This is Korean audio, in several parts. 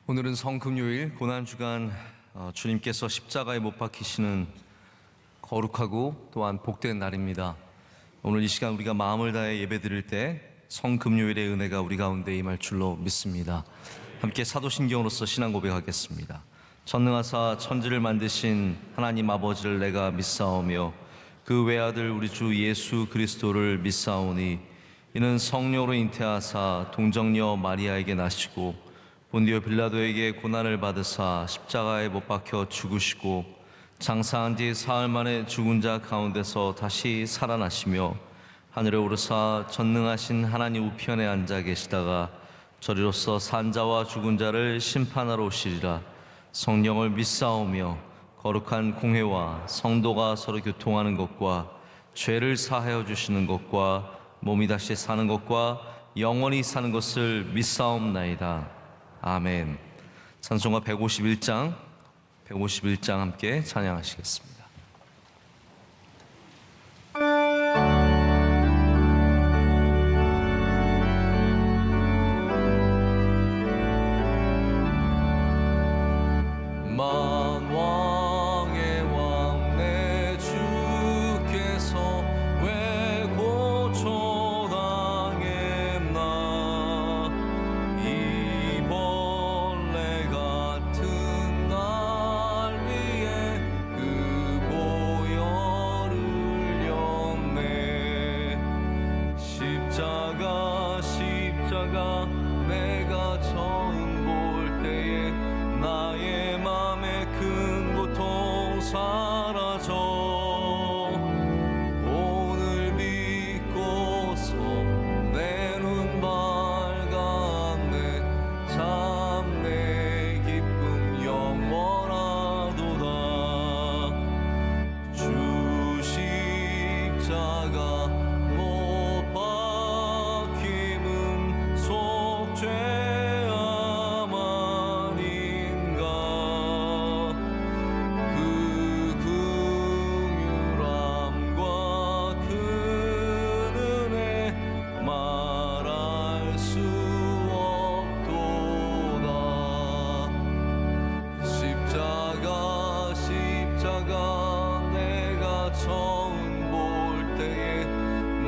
오늘은 성금요일 고난주간 주님께서 십자가에 못 박히시는 거룩하고 또한 복된 날입니다. 오늘 이 시간 우리가 마음을 다해 예배드릴 때 성금요일의 은혜가 우리 가운데 임할 줄로 믿습니다. 함께 사도신경으로서 신앙 고백하겠습니다. 전능하사 천지를 만드신 하나님 아버지를 내가 믿사오며 그 외아들 우리 주 예수 그리스도를 믿사오니 이는 성령으로 잉태하사 동정녀 마리아에게 나시고 본디오 빌라도에게 고난을 받으사 십자가에 못 박혀 죽으시고 장사한 뒤 사흘 만에 죽은 자 가운데서 다시 살아나시며 하늘에 오르사 전능하신 하나님 우편에 앉아 계시다가 저리로서 산 자와 죽은 자를 심판하러 오시리라. 성령을 믿사오며 거룩한 공회와 성도가 서로 교통하는 것과 죄를 사하여 주시는 것과 몸이 다시 사는 것과 영원히 사는 것을 믿사옵나이다. 아멘. 찬송가 151장 함께 찬양하시겠습니다. 만왕의 왕 내 주께서 왜 고초당했나. 이 벌레 같은 날 위에 그 보혈을 흘렸네. 십자가 내가 처음 볼 때에 나의 맘에 큰 고통 사라져. 오늘 믿고서 내 눈 밝았네. 참 내 기쁨 영원하도다. 주 십자가 못 박힘은 속죄함 아닌가. 그 긍휼함과 그 은혜 말할 수 없도다. 십자가 내가 처음 볼 때에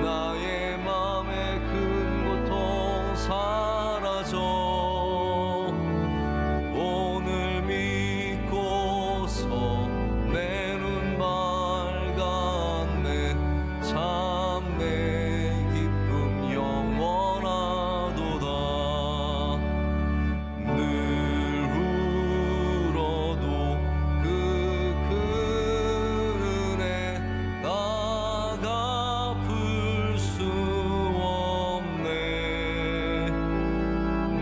나의 맘에 큰 고통 사라져. 오늘 믿고서 내 눈 밝았네. 참 내 기쁨 영원하도다. 늘 울어도 그 큰 은혜 나 갚을 수 없네.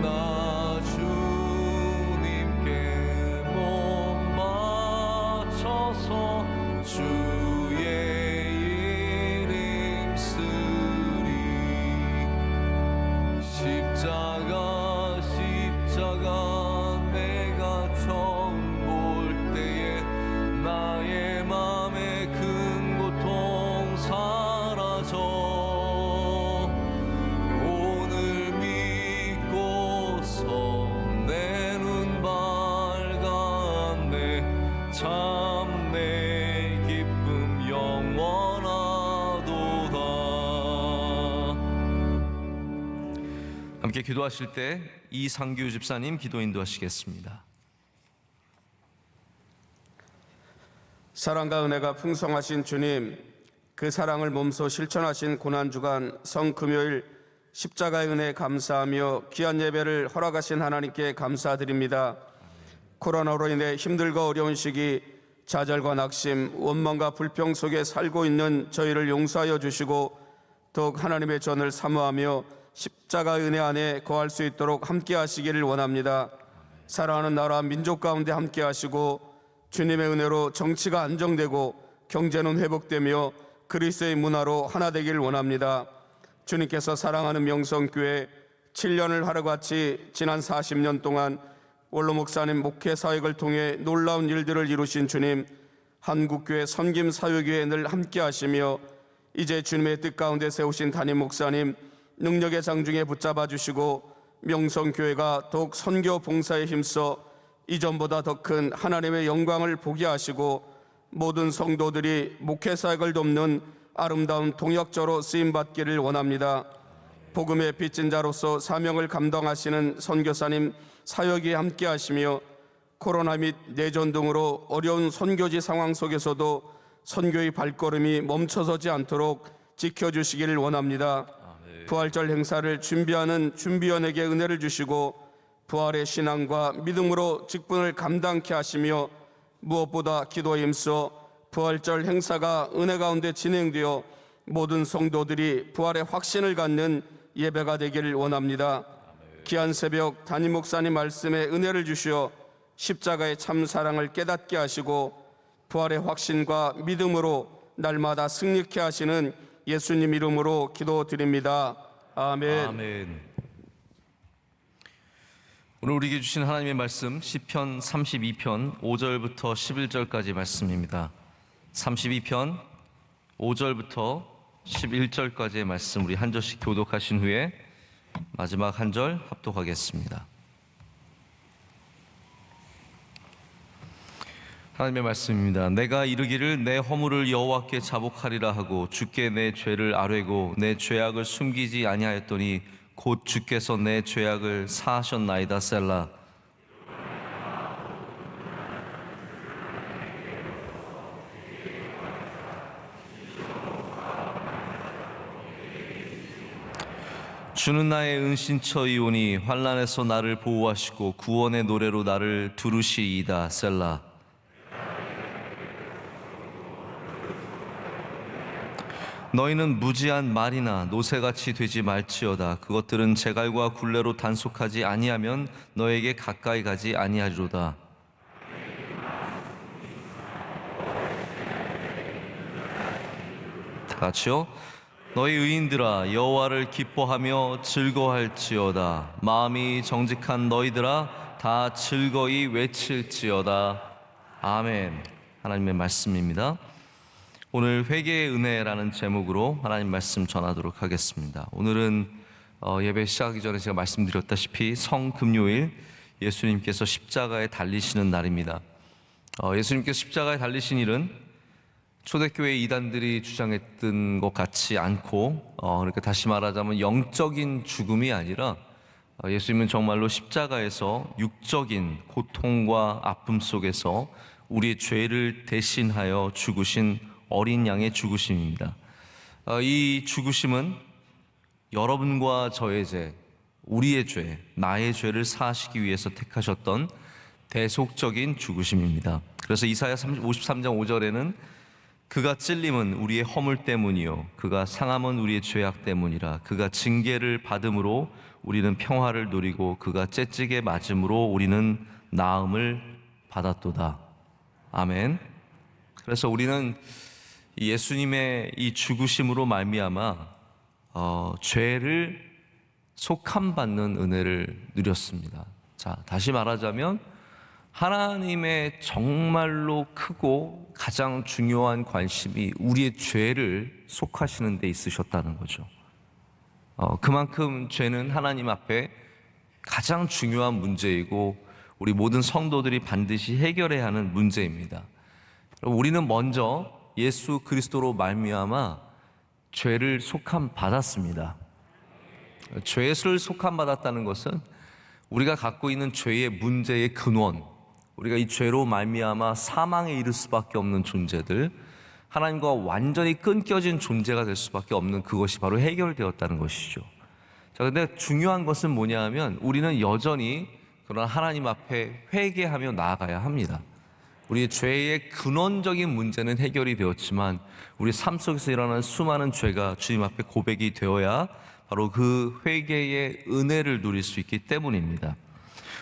나 주님께 못 맞춰서 주의 이름 쓰리. 십자가 내가 처음 볼 때에 나의 맘에 큰 고통 사라져. 오늘 믿고서 내 눈 밝았네. 참 내 기쁨 영원하도다. 함께 기도하실 때 이상규 집사님 기도 인도하시겠습니다. 사랑과 은혜가 풍성하신 주님, 그 사랑을 몸소 실천하신 고난주간 성금요일 십자가의 은혜에 감사하며 귀한 예배를 허락하신 하나님께 감사드립니다. 코로나로 인해 힘들고 어려운 시기 좌절과 낙심, 원망과 불평 속에 살고 있는 저희를 용서하여 주시고 더욱 하나님의 전을 사모하며 십자가의 은혜 안에 거할 수 있도록 함께 하시기를 원합니다. 사랑하는 나라 민족 가운데 함께 하시고 주님의 은혜로 정치가 안정되고 경제는 회복되며 그리스도의 문화로 하나 되기를 원합니다. 주님께서 사랑하는 명성교회 7년을 하루같이 지난 40년 동안 원로 목사님 목회 사역을 통해 놀라운 일들을 이루신 주님, 한국교회 섬김사역교회에 늘 함께 하시며 이제 주님의 뜻 가운데 세우신 담임 목사님 능력의 장중에 붙잡아 주시고 명성교회가 더욱 선교 봉사에 힘써 이전보다 더 큰 하나님의 영광을 보게 하시고 모든 성도들이 목회 사역을 돕는 아름다운 동역자로 쓰임받기를 원합니다. 복음의 빚진 자로서 사명을 감당하시는 선교사님 사역이 함께 하시며 코로나 및 내전 등으로 어려운 선교지 상황 속에서도 선교의 발걸음이 멈춰서지 않도록 지켜주시기를 원합니다. 부활절 행사를 준비하는 준비원에게 은혜를 주시고 부활의 신앙과 믿음으로 직분을 감당케 하시며 무엇보다 기도에 힘써 부활절 행사가 은혜 가운데 진행되어 모든 성도들이 부활의 확신을 갖는 예배가 되기를 원합니다. 귀한 새벽 담임 목사님 말씀에 은혜를 주시어 십자가의 참 사랑을 깨닫게 하시고 부활의 확신과 믿음으로 날마다 승리케 하시는 예수님 이름으로 기도드립니다. 아멘. 아멘. 오늘 우리에게 주신 하나님의 말씀 시편 32편 5절부터 11절까지 말씀입니다. 32편 5절부터 11절까지의 말씀 우리 한 절씩 교독하신 후에 마지막 한 절 합독하겠습니다. 하나님의 말씀입니다. 내가 이르기를 내 허물을 여호와께 자복하리라 하고 주께 내 죄를 아뢰고 내 죄악을 숨기지 아니하였더니 곧 주께서 내 죄악을 사하셨나이다. 셀라. 주는 나의 은신처이오니 환난에서 나를 보호하시고 구원의 노래로 나를 두르시이다. 셀라. 너희는 무지한 말이나 노새같이 되지 말지어다. 그것들은 제갈과 굴레로 단속하지 아니하면 너에게 가까이 가지 아니하리로다. 다 같이요. 너희 의인들아 여호와를 기뻐하며 즐거워할지어다. 마음이 정직한 너희들아 다 즐거이 외칠지어다. 아멘. 하나님의 말씀입니다. 오늘 회개의 은혜라는 제목으로 하나님 말씀 전하도록 하겠습니다. 오늘은 예배 시작하기 전에 제가 말씀드렸다시피 성금요일, 예수님께서 십자가에 달리시는 날입니다. 예수님께서 십자가에 달리신 일은 초대교회 이단들이 주장했던 것 같지 않고 그러니까 다시 말하자면 영적인 죽음이 아니라 예수님은 정말로 십자가에서 육적인 고통과 아픔 속에서 우리의 죄를 대신하여 죽으신 어린 양의 죽으심입니다. 이 죽으심은 여러분과 저의 죄, 우리의 죄, 나의 죄를 사하시기 위해서 택하셨던 대속적인 죽으심입니다. 그래서 이사야 53장 5절에는 그가 찔림은 우리의 허물 때문이요 그가 상함은 우리의 죄악 때문이라. 그가 징계를 받음으로 우리는 평화를 누리고 그가 째찌게 맞음으로 우리는 나음을 받았도다. 아멘. 그래서 우리는 예수님의 이 죽으심으로 말미암아 죄를 속함받는 은혜를 누렸습니다. 자, 다시 말하자면 하나님의 정말로 크고 가장 중요한 관심이 우리의 죄를 속하시는 데 있으셨다는 거죠. 그만큼 죄는 하나님 앞에 가장 중요한 문제이고 우리 모든 성도들이 반드시 해결해야 하는 문제입니다. 우리는 먼저 예수 그리스도로 말미암아 죄를 속함 받았습니다. 죄를 속함 받았다는 것은 우리가 갖고 있는 죄의 문제의 근원, 우리가 이 죄로 말미암아 사망에 이를 수밖에 없는 존재들, 하나님과 완전히 끊겨진 존재가 될 수밖에 없는 그것이 바로 해결되었다는 것이죠. 자, 근데 중요한 것은 뭐냐 하면 우리는 여전히 그런 하나님 앞에 회개하며 나아가야 합니다. 우리의 죄의 근원적인 문제는 해결이 되었지만 우리 삶 속에서 일어나는 수많은 죄가 주님 앞에 고백이 되어야 바로 그 회개의 은혜를 누릴 수 있기 때문입니다.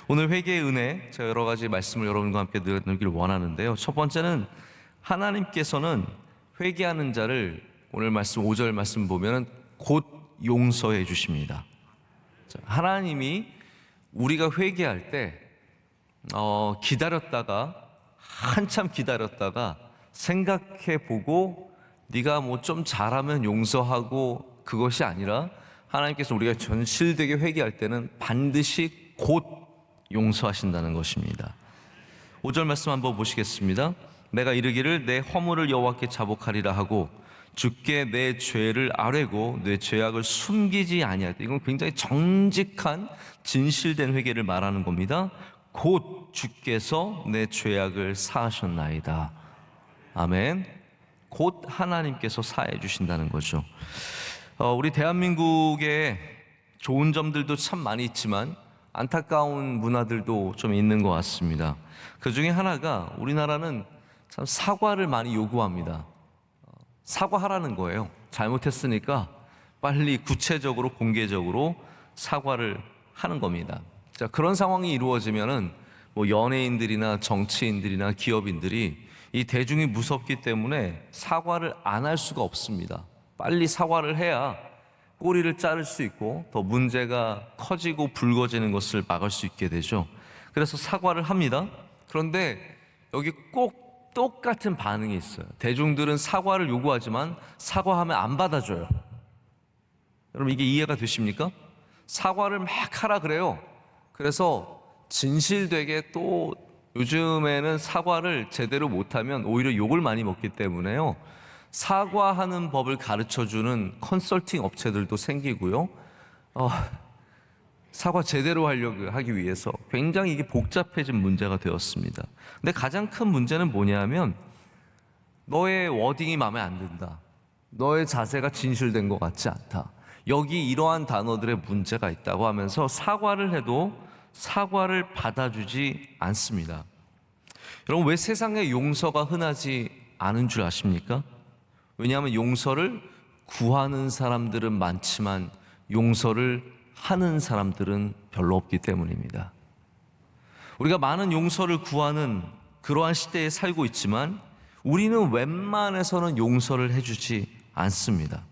오늘 회개의 은혜, 제가 여러 가지 말씀을 여러분과 함께 나누기를 원하는데요. 첫 번째는 하나님께서는 회개하는 자를 오늘 말씀 5절 말씀 보면 곧 용서해 주십니다. 하나님이 우리가 회개할 때 기다렸다가 한참 기다렸다가 생각해 보고 네가 뭐 좀 잘하면 용서하고 그것이 아니라 하나님께서 우리가 진실되게 회개할 때는 반드시 곧 용서하신다는 것입니다. 5절 말씀 한번 보시겠습니다. 내가 이르기를 내 허물을 여호와께 자복하리라 하고 주께 내 죄를 아뢰고 내 죄악을 숨기지 아니할 때, 이건 굉장히 정직한 진실된 회개를 말하는 겁니다. 곧 주께서 내 죄악을 사하셨나이다. 아멘. 곧 하나님께서 사해 주신다는 거죠. 우리 대한민국에 좋은 점들도 참 많이 있지만 안타까운 문화들도 좀 있는 것 같습니다. 그 중에 하나가, 우리나라는 참 사과를 많이 요구합니다. 사과하라는 거예요. 잘못했으니까 빨리 구체적으로 공개적으로 사과를 하는 겁니다. 자, 그런 상황이 이루어지면은 뭐 연예인들이나 정치인들이나 기업인들이 이 대중이 무섭기 때문에 사과를 안 할 수가 없습니다. 빨리 사과를 해야 꼬리를 자를 수 있고 더 문제가 커지고 불거지는 것을 막을 수 있게 되죠. 그래서 사과를 합니다. 그런데 여기 꼭 똑같은 반응이 있어요. 대중들은 사과를 요구하지만 사과하면 안 받아줘요. 여러분, 이게 이해가 되십니까? 사과를 막 하라 그래요. 그래서 진실되게, 또 요즘에는 사과를 제대로 못하면 오히려 욕을 많이 먹기 때문에요, 사과하는 법을 가르쳐주는 컨설팅 업체들도 생기고요, 사과 제대로 하기 위해서 굉장히 이게 복잡해진 문제가 되었습니다. 근데 가장 큰 문제는 뭐냐면, 너의 워딩이 마음에 안 든다, 너의 자세가 진실된 것 같지 않다, 여기 이러한 단어들의 문제가 있다고 하면서 사과를 해도 사과를 받아주지 않습니다. 여러분, 왜 세상에 용서가 흔하지 않은 줄 아십니까? 왜냐하면 용서를 구하는 사람들은 많지만 용서를 하는 사람들은 별로 없기 때문입니다. 우리가 많은 용서를 구하는 그러한 시대에 살고 있지만 우리는 웬만해서는 용서를 해주지 않습니다.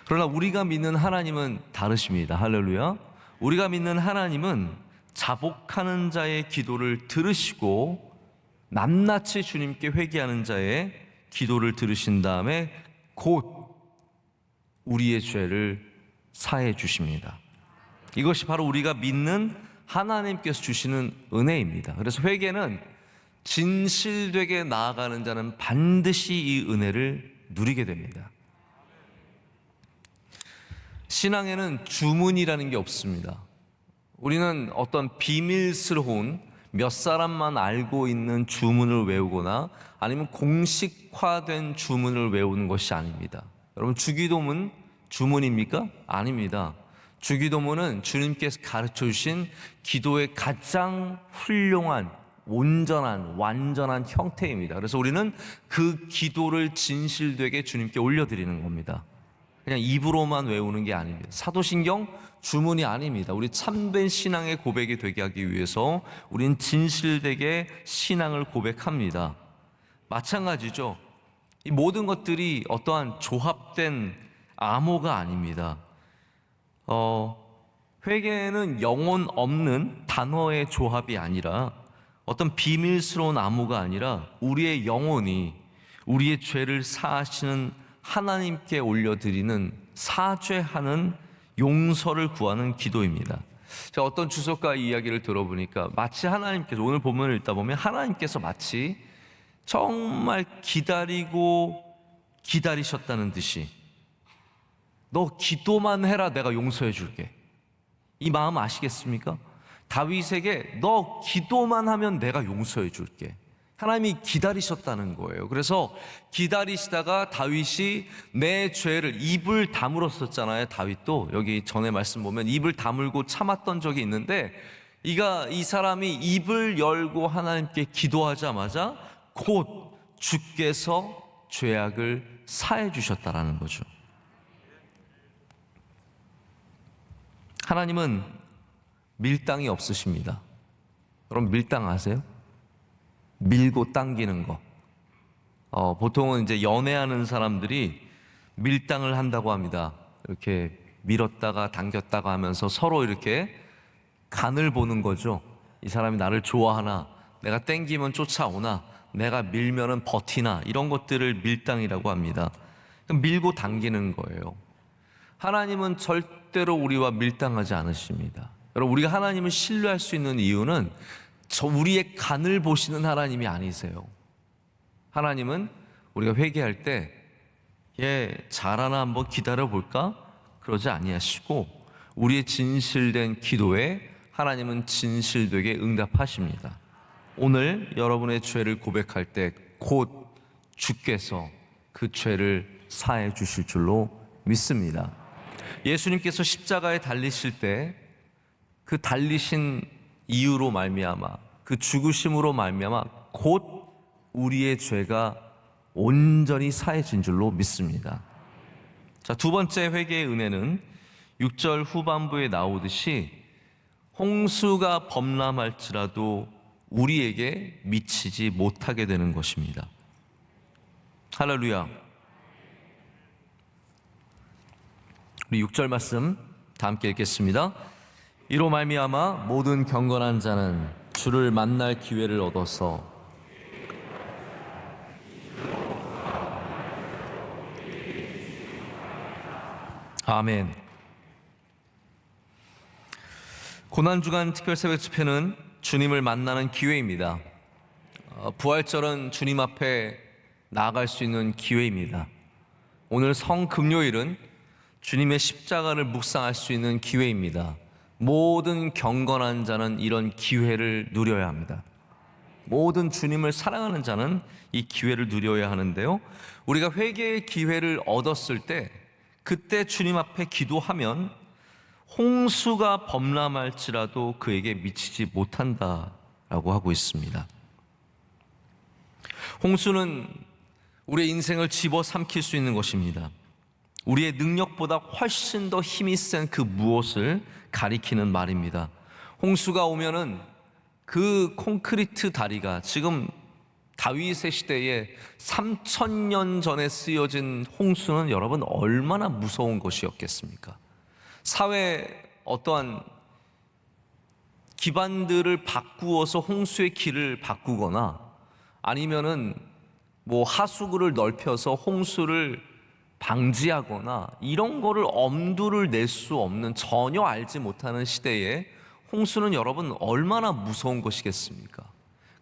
그러나 우리가 믿는 하나님은 다르십니다. 할렐루야. 우리가 믿는 하나님은 자복하는 자의 기도를 들으시고 낱낱이 주님께 회개하는 자의 기도를 들으신 다음에 곧 우리의 죄를 사해 주십니다. 이것이 바로 우리가 믿는 하나님께서 주시는 은혜입니다. 그래서 회개는 진실되게 나아가는 자는 반드시 이 은혜를 누리게 됩니다. 신앙에는 주문이라는 게 없습니다. 우리는 어떤 비밀스러운 몇 사람만 알고 있는 주문을 외우거나 아니면 공식화된 주문을 외우는 것이 아닙니다. 여러분, 주기도문 주문입니까? 아닙니다. 주기도문은 주님께서 가르쳐 주신 기도의 가장 훌륭한, 온전한, 완전한 형태입니다. 그래서 우리는 그 기도를 진실되게 주님께 올려드리는 겁니다. 그냥 입으로만 외우는 게 아닙니다. 사도신경 주문이 아닙니다. 우리 참된 신앙의 고백이 되게 하기 위해서 우리는 진실되게 신앙을 고백합니다. 마찬가지죠. 이 모든 것들이 어떠한 조합된 암호가 아닙니다. 회개는 영혼 없는 단어의 조합이 아니라 어떤 비밀스러운 암호가 아니라 우리의 영혼이 우리의 죄를 사하시는 하나님께 올려드리는 사죄하는 용서를 구하는 기도입니다. 제가 어떤 주석가 이야기를 들어보니까 마치 하나님께서, 오늘 본문을 읽다 보면 하나님께서 마치 정말 기다리셨다는 듯이, 너 기도만 해라, 내가 용서해 줄게. 이 마음 아시겠습니까? 다윗에게 너 기도만 하면 내가 용서해 줄게. 하나님이 기다리셨다는 거예요. 그래서 기다리시다가 다윗이 내 죄를, 입을 다물었었잖아요. 다윗도 여기 전에 말씀 보면 입을 다물고 참았던 적이 있는데, 이 사람이 입을 열고 하나님께 기도하자마자 곧 주께서 죄악을 사해 주셨다라는 거죠. 하나님은 밀당이 없으십니다. 여러분, 밀당 아세요? 밀고 당기는 거. 보통은 이제 연애하는 사람들이 밀당을 한다고 합니다. 이렇게 밀었다가 당겼다가 하면서 서로 이렇게 간을 보는 거죠. 이 사람이 나를 좋아하나, 내가 땡기면 쫓아오나, 내가 밀면은 버티나, 이런 것들을 밀당이라고 합니다. 밀고 당기는 거예요. 하나님은 절대로 우리와 밀당하지 않으십니다. 여러분, 우리가 하나님을 신뢰할 수 있는 이유는 우리의 간을 보시는 하나님이 아니세요. 하나님은 우리가 회개할 때 잘하나 한번 기다려볼까? 그러지 아니하시고 우리의 진실된 기도에 하나님은 진실되게 응답하십니다. 오늘 여러분의 죄를 고백할 때 곧 주께서 그 죄를 사해 주실 줄로 믿습니다. 예수님께서 십자가에 달리실 때 그 달리신 이유로 말미암아, 그 죽으심으로 말미암아 곧 우리의 죄가 온전히 사해진 줄로 믿습니다. 자, 두 번째 회개의 은혜는 6절 후반부에 나오듯이 홍수가 범람할지라도 우리에게 미치지 못하게 되는 것입니다. 할렐루야. 우리 6절 말씀 다 함께 읽겠습니다. 이로 말미암아 모든 경건한 자는 주를 만날 기회를 얻어서 아멘. 고난주간 특별새벽 집회는 주님을 만나는 기회입니다. 부활절은 주님 앞에 나아갈 수 있는 기회입니다. 오늘 성금요일은 주님의 십자가를 묵상할 수 있는 기회입니다. 모든 경건한 자는 이런 기회를 누려야 합니다. 모든 주님을 사랑하는 자는 이 기회를 누려야 하는데요, 우리가 회개의 기회를 얻었을 때 그때 주님 앞에 기도하면 홍수가 범람할지라도 그에게 미치지 못한다라고 하고 있습니다. 홍수는 우리의 인생을 집어삼킬 수 있는 것입니다. 우리의 능력보다 훨씬 더 힘이 센 그 무엇을 가리키는 말입니다. 홍수가 오면은 그 콘크리트 다리가 지금 다윗의 시대에 3000년 전에 쓰여진 홍수는 여러분 얼마나 무서운 것이었겠습니까? 사회 어떠한 기반들을 바꾸어서 홍수의 길을 바꾸거나 아니면은 하수구를 넓혀서 홍수를 방지하거나 이런 거를 엄두를 낼 수 없는, 전혀 알지 못하는 시대에 홍수는 여러분 얼마나 무서운 것이겠습니까?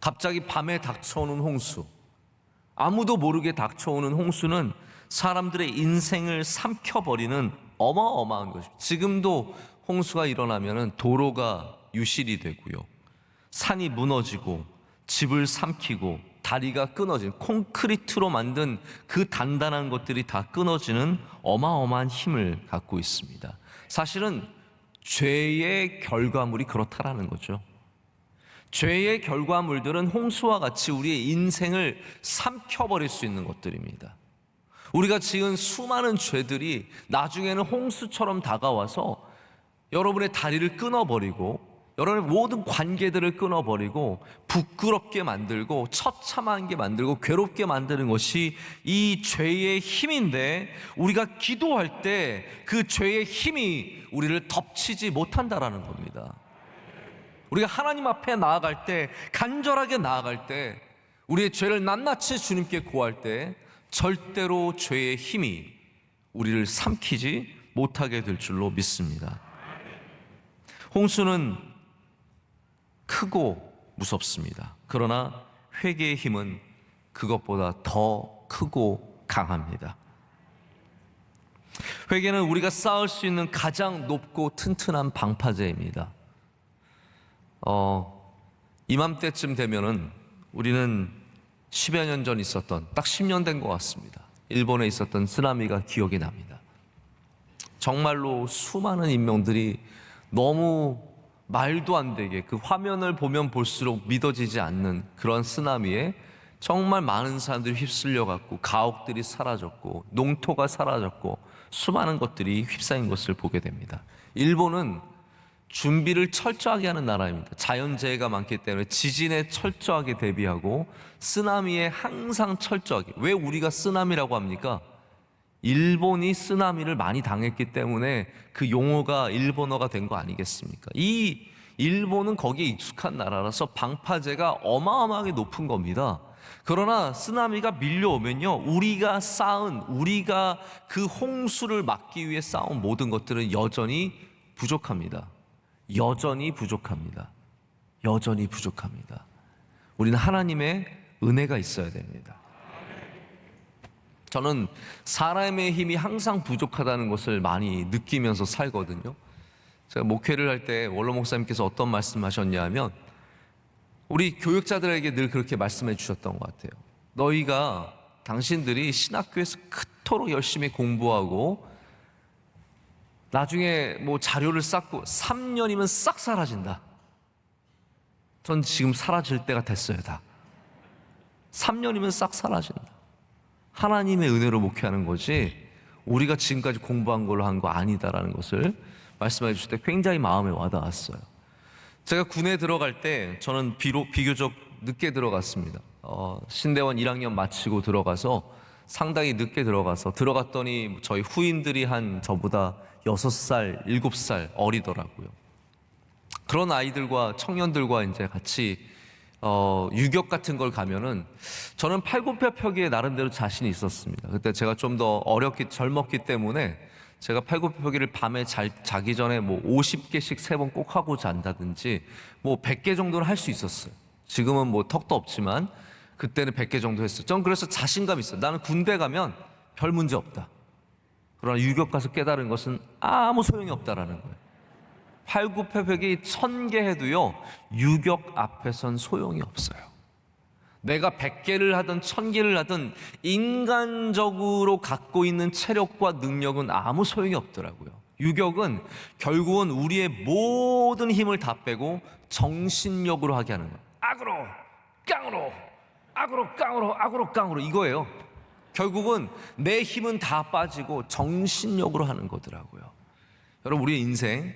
갑자기 밤에 닥쳐오는 홍수, 아무도 모르게 닥쳐오는 홍수는 사람들의 인생을 삼켜버리는 어마어마한 것입니다. 지금도 홍수가 일어나면 도로가 유실이 되고요, 산이 무너지고 집을 삼키고 다리가 끊어진, 콘크리트로 만든 그 단단한 것들이 다 끊어지는 어마어마한 힘을 갖고 있습니다. 사실은 죄의 결과물이 그렇다라는 거죠. 죄의 결과물들은 홍수와 같이 우리의 인생을 삼켜버릴 수 있는 것들입니다. 우리가 지은 수많은 죄들이 나중에는 홍수처럼 다가와서 여러분의 다리를 끊어버리고 여러분의 모든 관계들을 끊어버리고 부끄럽게 만들고 처참하게 만들고 괴롭게 만드는 것이 이 죄의 힘인데, 우리가 기도할 때 그 죄의 힘이 우리를 덮치지 못한다라는 겁니다. 우리가 하나님 앞에 나아갈 때, 간절하게 나아갈 때, 우리의 죄를 낱낱이 주님께 고할 때 절대로 죄의 힘이 우리를 삼키지 못하게 될 줄로 믿습니다. 홍수는 크고 무섭습니다. 그러나 회개의 힘은 그것보다 더 크고 강합니다. 회개는 우리가 쌓을 수 있는 가장 높고 튼튼한 방파제입니다. 이맘때쯤 되면은 우리는 10여 년 전 있었던, 딱 10년 된 것 같습니다, 일본에 있었던 쓰나미가 기억이 납니다. 정말로 수많은 인명들이 너무 말도 안 되게, 그 화면을 보면 볼수록 믿어지지 않는 그런 쓰나미에 정말 많은 사람들이 휩쓸려갔고, 가옥들이 사라졌고, 농토가 사라졌고, 수많은 것들이 휩싸인 것을 보게 됩니다. 일본은 준비를 철저하게 하는 나라입니다. 자연재해가 많기 때문에 지진에 철저하게 대비하고 쓰나미에 항상 철저하게. 왜 우리가 쓰나미라고 합니까? 일본이 쓰나미를 많이 당했기 때문에 그 용어가 일본어가 된 거 아니겠습니까? 이 일본은 거기에 익숙한 나라라서 방파제가 어마어마하게 높은 겁니다. 그러나 쓰나미가 밀려오면요, 우리가 그 홍수를 막기 위해 쌓은 모든 것들은 여전히 부족합니다. 여전히 부족합니다. 여전히 부족합니다. 우리는 하나님의 은혜가 있어야 됩니다. 저는 사람의 힘이 항상 부족하다는 것을 많이 느끼면서 살거든요. 제가 목회를 할 때 원로 목사님께서 어떤 말씀하셨냐면, 우리 교육자들에게 늘 그렇게 말씀해 주셨던 것 같아요. 당신들이 신학교에서 그토록 열심히 공부하고 나중에 뭐 자료를 쌓고 3년이면 싹 사라진다. 전 지금 사라질 때가 됐어요. 다 3년이면 싹 사라진다. 하나님의 은혜로 목회하는 거지 우리가 지금까지 공부한 걸로 한 거 아니다라는 것을 말씀해 주실 때 굉장히 마음에 와닿았어요. 제가 군에 들어갈 때 저는 비교적 늦게 들어갔습니다. 신대원 1학년 마치고 들어가서 상당히 늦게 들어갔더니 저희 후임들이 한 저보다 6살, 7살 어리더라고요. 그런 아이들과 청년들과 이제 같이 유격 같은 걸 가면은 저는 팔굽혀펴기에 나름대로 자신이 있었습니다. 그때 제가 좀 더 젊었기 때문에 제가 팔굽혀펴기를 밤에 자기 전에 뭐 50개씩 3번 꼭 하고 잔다든지 뭐 100개 정도는 할 수 있었어요. 지금은 뭐 턱도 없지만 그때는 100개 정도 했어요. 전 그래서 자신감 있어요. 나는 군대 가면 별 문제 없다. 그러나 유격 가서 깨달은 것은 아무 소용이 없다라는 거예요. 팔굽혀펴기 1000개 해도요, 유격 앞에선 소용이 없어요. 내가 100개를 하든 1000개를 하든 인간적으로 갖고 있는 체력과 능력은 아무 소용이 없더라고요. 유격은 결국은 우리의 모든 힘을 다 빼고 정신력으로 하게 하는 거예요. 악으로, 깡으로, 악으로, 깡으로, 악으로, 깡으로, 이거예요. 결국은 내 힘은 다 빠지고 정신력으로 하는 거더라고요. 여러분, 우리의 인생,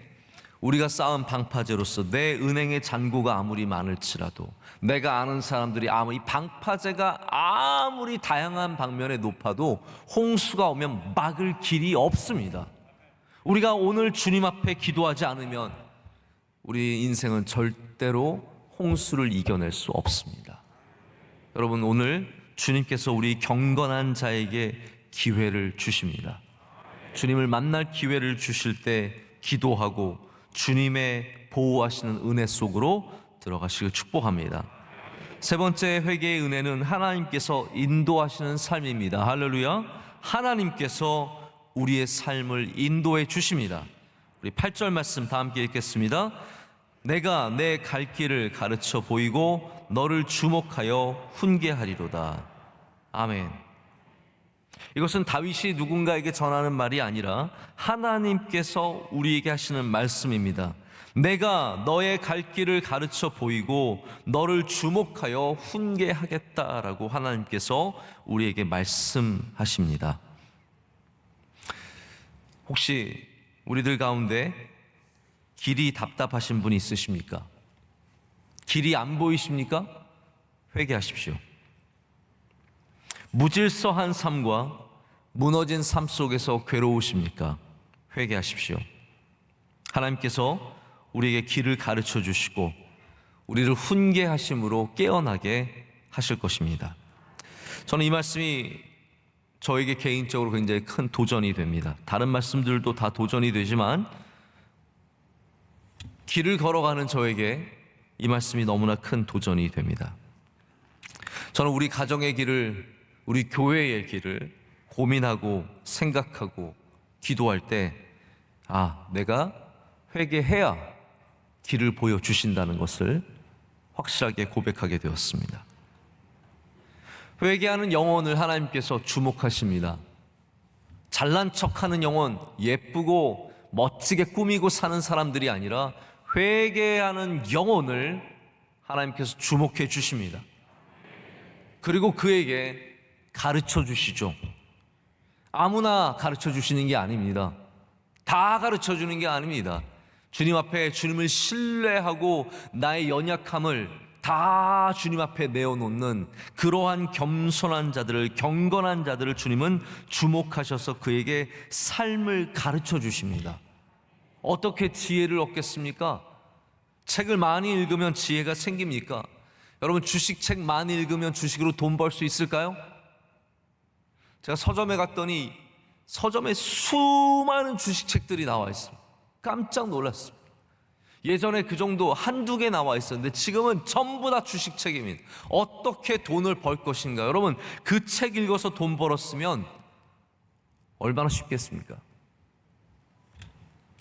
우리가 쌓은 방파제로서 내 은행의 잔고가 아무리 많을지라도, 내가 아는 사람들이 이 방파제가 아무리 다양한 방면에 높아도 홍수가 오면 막을 길이 없습니다. 우리가 오늘 주님 앞에 기도하지 않으면 우리 인생은 절대로 홍수를 이겨낼 수 없습니다. 여러분, 오늘 주님께서 우리 경건한 자에게 기회를 주십니다. 주님을 만날 기회를 주실 때 기도하고 주님의 보호하시는 은혜 속으로 들어가시길 축복합니다. 세 번째 회개의 은혜는 하나님께서 인도하시는 삶입니다. 할렐루야. 하나님께서 우리의 삶을 인도해 주십니다. 우리 8절 말씀 다 함께 읽겠습니다. 내가 내 갈 길을 가르쳐 보이고 너를 주목하여 훈계하리로다. 아멘. 이것은 다윗이 누군가에게 전하는 말이 아니라 하나님께서 우리에게 하시는 말씀입니다. 내가 너의 갈 길을 가르쳐 보이고 너를 주목하여 훈계하겠다라고 하나님께서 우리에게 말씀하십니다. 혹시 우리들 가운데 길이 답답하신 분이 있으십니까? 길이 안 보이십니까? 회개하십시오. 무질서한 삶과 무너진 삶 속에서 괴로우십니까? 회개하십시오. 하나님께서 우리에게 길을 가르쳐 주시고 우리를 훈계하심으로 깨어나게 하실 것입니다. 저는 이 말씀이 저에게 개인적으로 굉장히 큰 도전이 됩니다. 다른 말씀들도 다 도전이 되지만 길을 걸어가는 저에게 이 말씀이 너무나 큰 도전이 됩니다. 저는 우리 가정의 길을, 우리 교회의 길을 고민하고 생각하고 기도할 때 내가 회개해야 길을 보여주신다는 것을 확실하게 고백하게 되었습니다. 회개하는 영혼을 하나님께서 주목하십니다. 잘난 척하는 영혼, 예쁘고 멋지게 꾸미고 사는 사람들이 아니라 회개하는 영혼을 하나님께서 주목해 주십니다. 그리고 그에게 가르쳐 주시죠. 아무나 가르쳐 주시는 게 아닙니다. 다 가르쳐 주는 게 아닙니다. 주님 앞에 주님을 신뢰하고 나의 연약함을 다 주님 앞에 내어놓는 그러한 겸손한 자들을, 경건한 자들을 주님은 주목하셔서 그에게 삶을 가르쳐 주십니다. 어떻게 지혜를 얻겠습니까? 책을 많이 읽으면 지혜가 생깁니까? 여러분, 주식책 많이 읽으면 주식으로 돈 벌 수 있을까요? 제가 서점에 갔더니 서점에 수많은 주식책들이 나와 있습니다. 깜짝 놀랐습니다. 예전에 그 정도 한두 개 나와 있었는데 지금은 전부 다 주식책입니다. 어떻게 돈을 벌 것인가. 여러분, 그 책 읽어서 돈 벌었으면 얼마나 쉽겠습니까?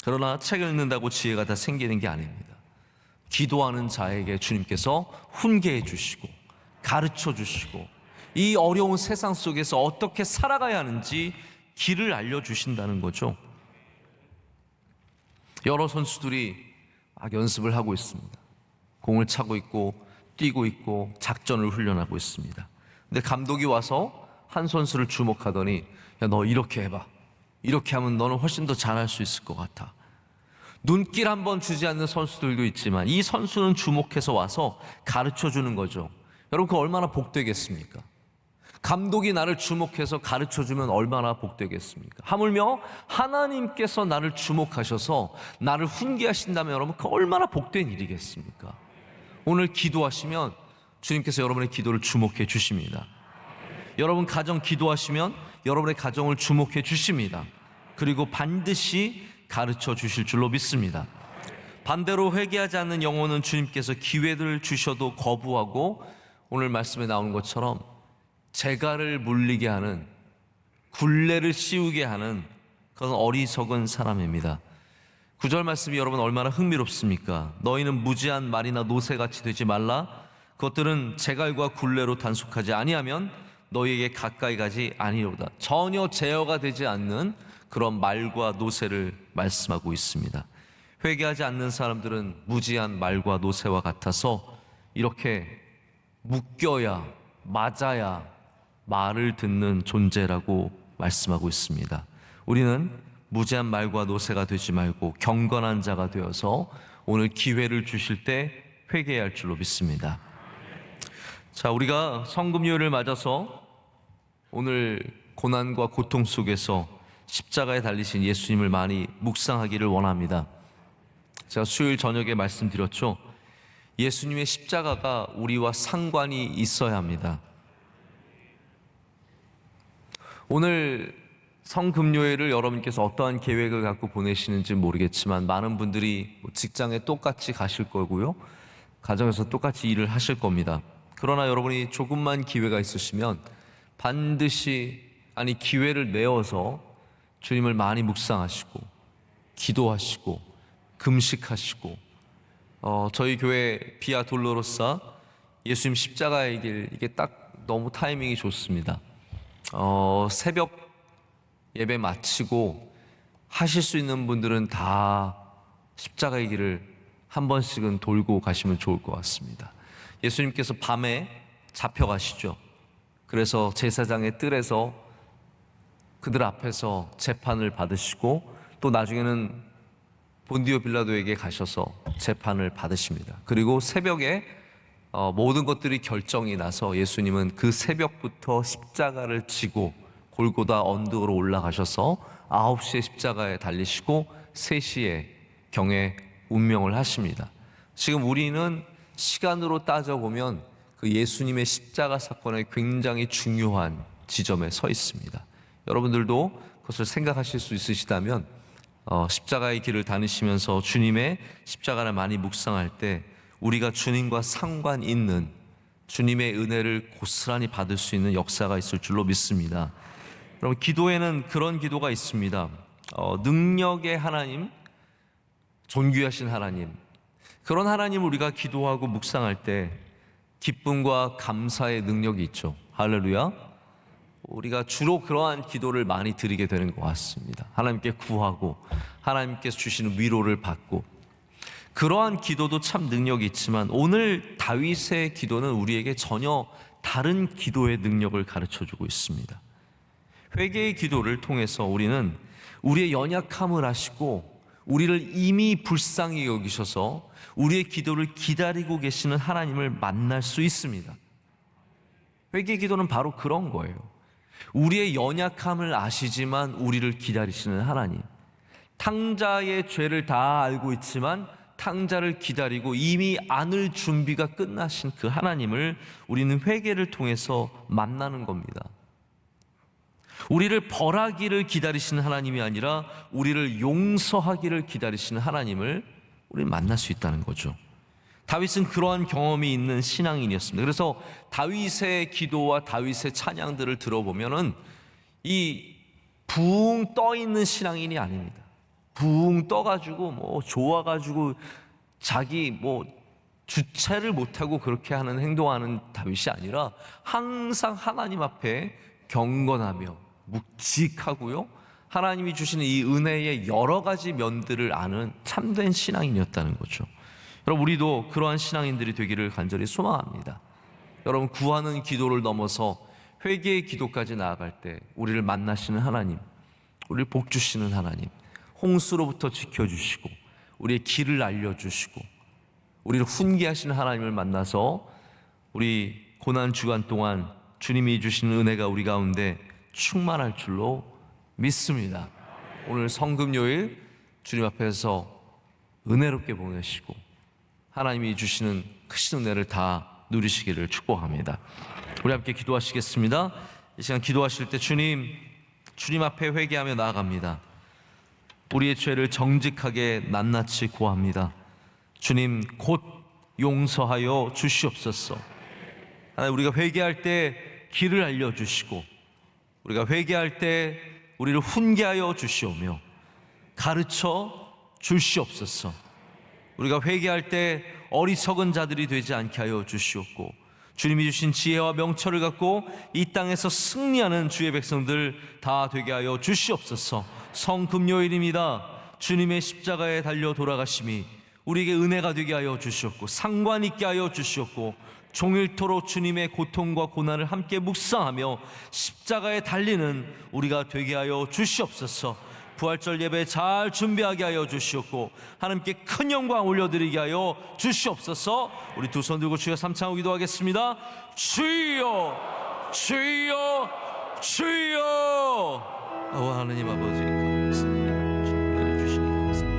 그러나 책 읽는다고 지혜가 다 생기는 게 아닙니다. 기도하는 자에게 주님께서 훈계해 주시고 가르쳐 주시고 이 어려운 세상 속에서 어떻게 살아가야 하는지 길을 알려주신다는 거죠. 여러 선수들이 막 연습을 하고 있습니다. 공을 차고 있고 뛰고 있고 작전을 훈련하고 있습니다. 근데 감독이 와서 한 선수를 주목하더니, 야, 너 이렇게 해봐. 이렇게 하면 너는 훨씬 더 잘할 수 있을 것 같아. 눈길 한번 주지 않는 선수들도 있지만 이 선수는 주목해서 와서 가르쳐 주는 거죠. 여러분, 그거 얼마나 복되겠습니까? 감독이 나를 주목해서 가르쳐주면 얼마나 복되겠습니까? 하물며 하나님께서 나를 주목하셔서 나를 훈계하신다면 여러분, 그 얼마나 복된 일이겠습니까? 오늘 기도하시면 주님께서 여러분의 기도를 주목해 주십니다. 여러분 가정 기도하시면 여러분의 가정을 주목해 주십니다. 그리고 반드시 가르쳐 주실 줄로 믿습니다. 반대로 회개하지 않는 영혼은 주님께서 기회를 주셔도 거부하고 오늘 말씀에 나오는 것처럼 재갈을 물리게 하는, 굴레를 씌우게 하는 그런 어리석은 사람입니다. 9절 말씀이 여러분 얼마나 흥미롭습니까? 너희는 무지한 말이나 노새같이 되지 말라. 그것들은 재갈과 굴레로 단속하지 아니하면 너희에게 가까이 가지 아니로다. 전혀 제어가 되지 않는 그런 말과 노새를 말씀하고 있습니다. 회개하지 않는 사람들은 무지한 말과 노새와 같아서 이렇게 묶여야, 맞아야 말을 듣는 존재라고 말씀하고 있습니다. 우리는 무지한 말과 노새가 되지 말고 경건한 자가 되어서 오늘 기회를 주실 때 회개해야 할 줄로 믿습니다. 자, 우리가 성금요일을 맞아서 오늘 고난과 고통 속에서 십자가에 달리신 예수님을 많이 묵상하기를 원합니다. 제가 수요일 저녁에 말씀드렸죠. 예수님의 십자가가 우리와 상관이 있어야 합니다. 오늘 성금요일을 여러분께서 어떠한 계획을 갖고 보내시는지 모르겠지만 많은 분들이 직장에 똑같이 가실 거고요, 가정에서 똑같이 일을 하실 겁니다. 그러나 여러분이 조금만 기회가 있으시면 반드시, 기회를 내어서 주님을 많이 묵상하시고 기도하시고 금식하시고, 저희 교회 비아 돌로로사 예수님 십자가의 길, 이게 딱 너무 타이밍이 좋습니다. 새벽 예배 마치고 하실 수 있는 분들은 다 십자가의 길을 한 번씩은 돌고 가시면 좋을 것 같습니다. 예수님께서 밤에 잡혀가시죠. 그래서 제사장의 뜰에서 그들 앞에서 재판을 받으시고 또 나중에는 본디오 빌라도에게 가셔서 재판을 받으십니다. 그리고 새벽에 모든 것들이 결정이 나서 예수님은 그 새벽부터 십자가를 지고 골고다 언덕으로 올라가셔서 9시에 십자가에 달리시고 3시에 경에 운명을 하십니다. 지금 우리는 시간으로 따져보면 그 예수님의 십자가 사건의 굉장히 중요한 지점에 서 있습니다. 여러분들도 그것을 생각하실 수 있으시다면 십자가의 길을 다니시면서 주님의 십자가를 많이 묵상할 때 우리가 주님과 상관 있는 주님의 은혜를 고스란히 받을 수 있는 역사가 있을 줄로 믿습니다. 여러분, 기도에는 그런 기도가 있습니다. 능력의 하나님, 존귀하신 하나님, 그런 하나님을 우리가 기도하고 묵상할 때 기쁨과 감사의 능력이 있죠. 할렐루야. 우리가 주로 그러한 기도를 많이 드리게 되는 것 같습니다. 하나님께 구하고 하나님께서 주시는 위로를 받고, 그러한 기도도 참 능력이 있지만 오늘 다윗의 기도는 우리에게 전혀 다른 기도의 능력을 가르쳐주고 있습니다. 회개의 기도를 통해서 우리는 우리의 연약함을 아시고 우리를 이미 불쌍히 여기셔서 우리의 기도를 기다리고 계시는 하나님을 만날 수 있습니다. 회개의 기도는 바로 그런 거예요. 우리의 연약함을 아시지만 우리를 기다리시는 하나님, 탕자의 죄를 다 알고 있지만 탕자를 기다리고 이미 안을 준비가 끝나신 그 하나님을 우리는 회개를 통해서 만나는 겁니다. 우리를 벌하기를 기다리시는 하나님이 아니라 우리를 용서하기를 기다리시는 하나님을 우리는 만날 수 있다는 거죠. 다윗은 그러한 경험이 있는 신앙인이었습니다. 그래서 다윗의 기도와 다윗의 찬양들을 들어보면은 이 붕 떠 있는 신앙인이 아닙니다. 붕 떠가지고 좋아가지고 자기 주체를 못하고 그렇게 하는 행동하는 다윗이 아니라 항상 하나님 앞에 경건하며 묵직하고요, 하나님이 주시는 이 은혜의 여러 가지 면들을 아는 참된 신앙인이었다는 거죠. 여러분, 우리도 그러한 신앙인들이 되기를 간절히 소망합니다. 여러분, 구하는 기도를 넘어서 회개의 기도까지 나아갈 때 우리를 만나시는 하나님, 우리를 복주시는 하나님, 홍수로부터 지켜주시고 우리의 길을 알려주시고 우리를 훈계하시는 하나님을 만나서 우리 고난주간 동안 주님이 주시는 은혜가 우리 가운데 충만할 줄로 믿습니다. 오늘 성금요일 주님 앞에서 은혜롭게 보내시고 하나님이 주시는 크신 은혜를 다 누리시기를 축복합니다. 우리 함께 기도하시겠습니다. 이 시간 기도하실 때 주님 앞에 회개하며 나아갑니다. 우리의 죄를 정직하게 낱낱이 고합니다. 주님, 곧 용서하여 주시옵소서. 하나님, 우리가 회개할 때 길을 알려주시고 우리가 회개할 때 우리를 훈계하여 주시오며 가르쳐 주시옵소서. 우리가 회개할 때 어리석은 자들이 되지 않게 하여 주시옵고 주님이 주신 지혜와 명철을 갖고 이 땅에서 승리하는 주의 백성들 다 되게 하여 주시옵소서. 성금요일입니다. 주님의 십자가에 달려 돌아가심이 우리에게 은혜가 되게 하여 주시옵고 상관 있게 하여 주시옵고 종일토록 주님의 고통과 고난을 함께 묵상하며 십자가에 달리는 우리가 되게 하여 주시옵소서. 부활절 예배 잘 준비하게 하여 주시옵고 하나님께 큰 영광 올려드리게 하여 주시옵소서. 우리 두 손 들고 주여 삼창하고 기도하겠습니다. 주여, 주여, 주여. 하나님 아버지 감사합니다. 주님을 주시니 감사합니다.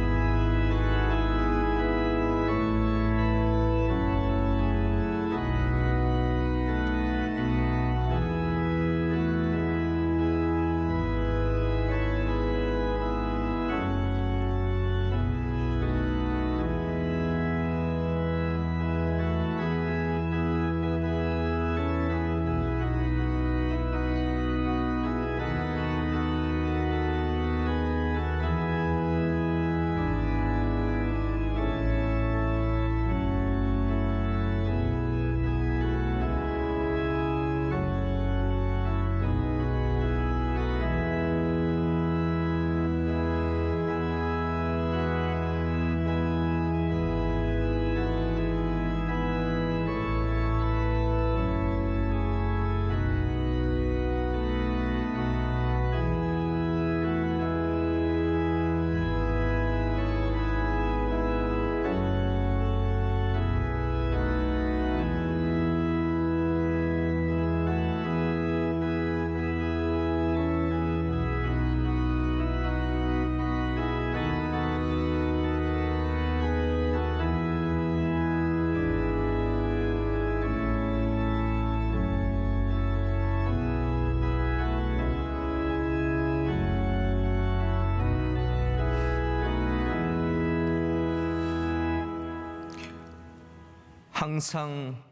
항상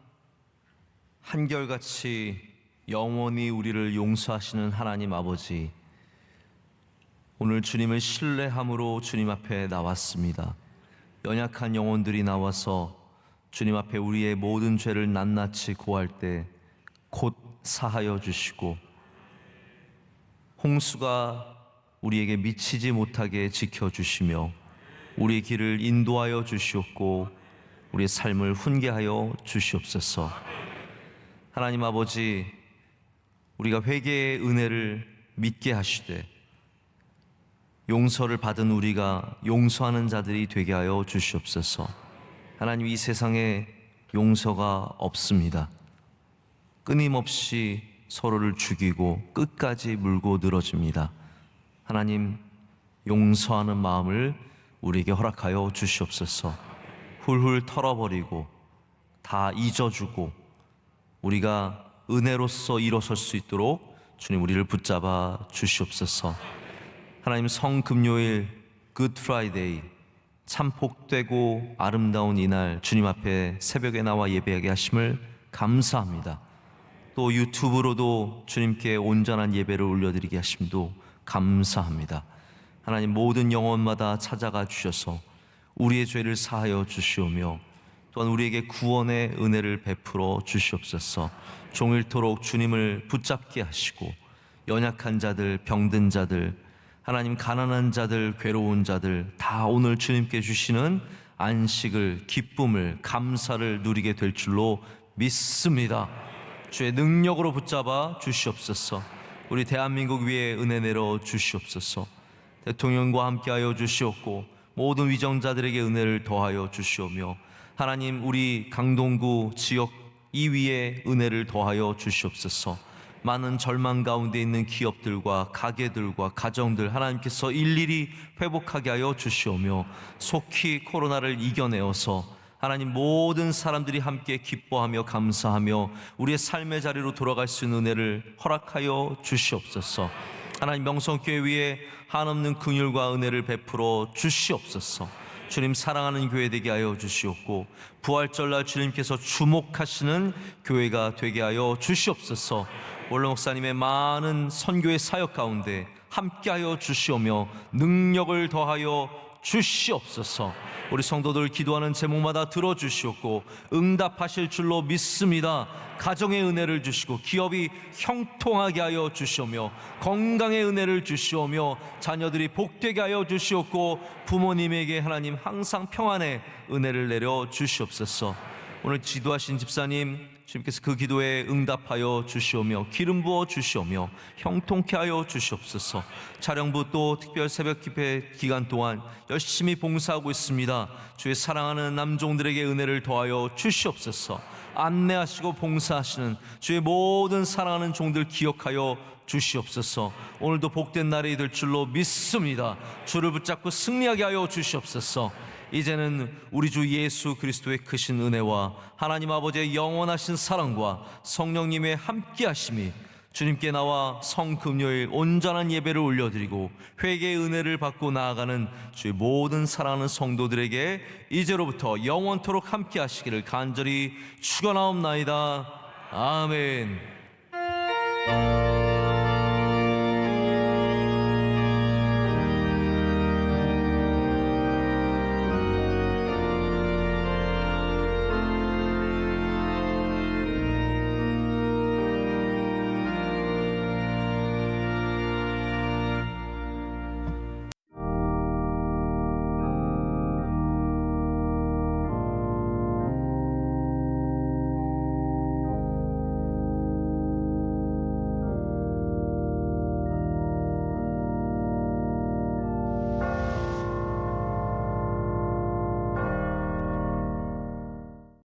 한결같이 영원히 우리를 용서하시는 하나님 아버지, 오늘 주님을 신뢰함으로 주님 앞에 나왔습니다. 연약한 영혼들이 나와서 주님 앞에 우리의 모든 죄를 낱낱이 고할 때 곧 사하여 주시고 홍수가 우리에게 미치지 못하게 지켜주시며 우리의 길을 인도하여 주시옵고 우리의 삶을 훈계하여 주시옵소서. 하나님 아버지, 우리가 회개의 은혜를 믿게 하시되 용서를 받은 우리가 용서하는 자들이 되게 하여 주시옵소서. 하나님, 이 세상에 용서가 없습니다. 끊임없이 서로를 죽이고 끝까지 물고 늘어집니다. 하나님, 용서하는 마음을 우리에게 허락하여 주시옵소서. 훌훌 털어버리고 다 잊어주고 우리가 은혜로서 일어설 수 있도록 주님 우리를 붙잡아 주시옵소서. 하나님, 성금요일 굿 프라이데이, 참 복되고 아름다운 이날 주님 앞에 새벽에 나와 예배하게 하심을 감사합니다. 또 유튜브로도 주님께 온전한 예배를 올려드리게 하심도 감사합니다. 하나님, 모든 영혼마다 찾아가 주셔서 우리의 죄를 사하여 주시오며 또한 우리에게 구원의 은혜를 베풀어 주시옵소서. 종일토록 주님을 붙잡게 하시고 연약한 자들, 병든 자들, 하나님 가난한 자들, 괴로운 자들 다 오늘 주님께 주시는 안식을, 기쁨을, 감사를 누리게 될 줄로 믿습니다. 주의 능력으로 붙잡아 주시옵소서. 우리 대한민국 위에 은혜 내려 주시옵소서. 대통령과 함께하여 주시옵고 모든 위정자들에게 은혜를 더하여 주시오며 하나님, 우리 강동구 지역 이 위에 은혜를 더하여 주시옵소서. 많은 절망 가운데 있는 기업들과 가게들과 가정들 하나님께서 일일이 회복하게 하여 주시오며 속히 코로나를 이겨내어서 하나님, 모든 사람들이 함께 기뻐하며 감사하며 우리의 삶의 자리로 돌아갈 수 있는 은혜를 허락하여 주시옵소서. 하나님, 명성교회 위에 한없는 긍휼과 은혜를 베풀어 주시옵소서. 주님 사랑하는 교회 되게 하여 주시옵고 부활절날 주님께서 주목하시는 교회가 되게 하여 주시옵소서. 원로 목사님의 많은 선교의 사역 가운데 함께하여 주시오며 능력을 더하여 주시옵소서. 우리 성도들 기도하는 제목마다 들어주시옵고 응답하실 줄로 믿습니다. 가정의 은혜를 주시고 기업이 형통하게 하여 주시오며 건강의 은혜를 주시오며 자녀들이 복되게 하여 주시옵고 부모님에게 하나님 항상 평안의 은혜를 내려 주시옵소서. 오늘 지도하신 집사님 주님께서 그 기도에 응답하여 주시오며 기름 부어 주시오며 형통케 하여 주시옵소서. 촬영부 또 특별 새벽 집회 기간 동안 열심히 봉사하고 있습니다. 주의 사랑하는 남종들에게 은혜를 더하여 주시옵소서. 안내하시고 봉사하시는 주의 모든 사랑하는 종들 기억하여 주시옵소서. 오늘도 복된 날이 될 줄로 믿습니다. 주를 붙잡고 승리하게 하여 주시옵소서. 이제는 우리 주 예수 그리스도의 크신 은혜와 하나님 아버지의 영원하신 사랑과 성령님의 함께하심이 주님께 나와 성금요일 온전한 예배를 올려드리고 회개의 은혜를 받고 나아가는 주의 모든 사랑하는 성도들에게 이제로부터 영원토록 함께하시기를 간절히 축원하옵나이다. 아멘.